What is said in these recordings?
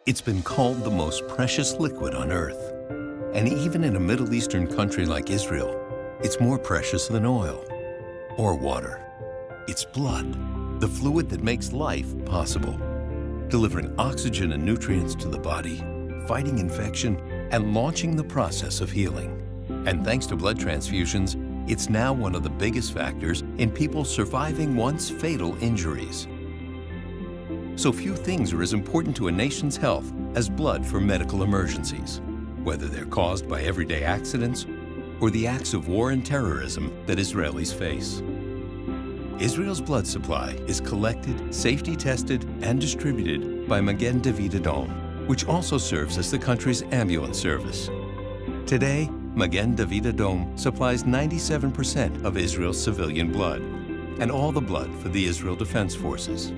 It's been called the most precious liquid on Earth. And even in a Middle Eastern country like Israel, it's more precious than oil or water. It's blood, the fluid that makes life possible, delivering oxygen and nutrients to the body, fighting infection, and launching the process of healing. And thanks to blood transfusions, it's now one of the biggest factors in people surviving once fatal injuries. So few things are as important to a nation's health as blood for medical emergencies, whether they're caused by everyday accidents or the acts of war and terrorism that Israelis face. Israel's blood supply is collected, safety tested, and distributed by Magen David Adom, which also serves as the country's ambulance service. Today, Magen David Adom supplies 97% of Israel's civilian blood and all the blood for the Israel Defense Forces.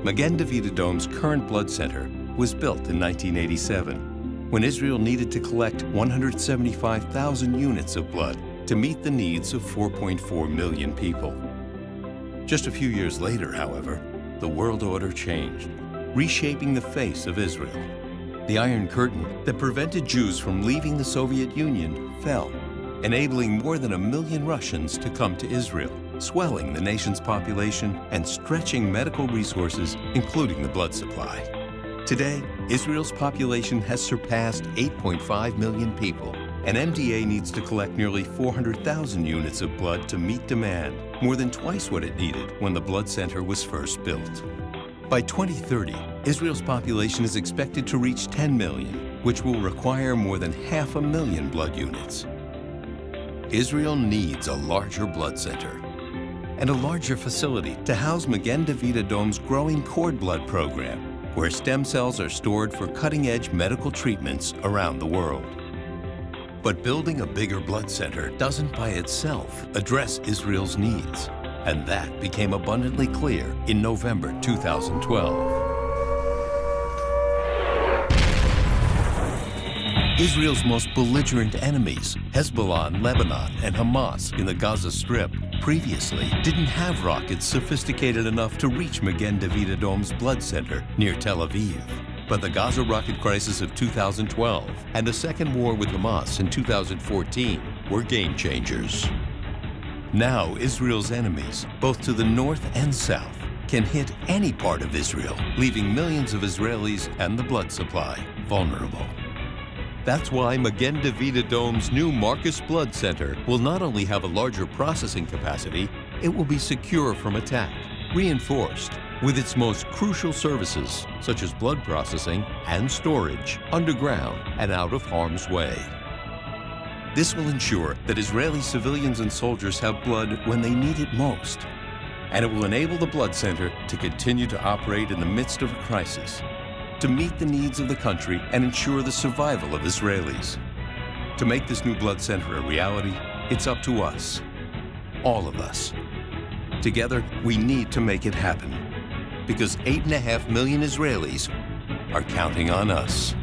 Magen David Adom's current blood center was built in 1987, when Israel needed to collect 175,000 units of blood to meet the needs of 4.4 million people. Just a few years later, however, the world order changed, reshaping the face of Israel. The Iron Curtain that prevented Jews from leaving the Soviet Union fell, enabling more than 1 million Russians to come to Israel, swelling the nation's population and stretching medical resources, including the blood supply. Today, Israel's population has surpassed 8.5 million people, and MDA needs to collect nearly 400,000 units of blood to meet demand, more than twice what it needed when the blood center was first built. By 2030, Israel's population is expected to reach 10 million, which will require more than 500,000 blood units. Israel needs a larger blood center and a larger facility to house Magen David Adom's growing cord blood program, where stem cells are stored for cutting-edge medical treatments around the world. But building a bigger blood center doesn't by itself address Israel's needs, and that became abundantly clear in November 2012. Israel's most belligerent enemies, Hezbollah in Lebanon and Hamas in the Gaza Strip, previously didn't have rockets sophisticated enough to reach Magen David Adom's blood center near Tel Aviv. But the Gaza rocket crisis of 2012 and the second war with Hamas in 2014 were game changers. Now Israel's enemies, both to the north and south, can hit any part of Israel, leaving millions of Israelis and the blood supply vulnerable. That's why Magen David Adom's new Marcus Blood Center will not only have a larger processing capacity, it will be secure from attack, reinforced, with its most crucial services, such as blood processing and storage, underground and out of harm's way. This will ensure that Israeli civilians and soldiers have blood when they need it most, and it will enable the blood center to continue to operate in the midst of a crisis, to meet the needs of the country and ensure the survival of Israelis. To make this new blood center a reality, it's up to us, all of us. Together, we need to make it happen, because 8.5 million Israelis are counting on us.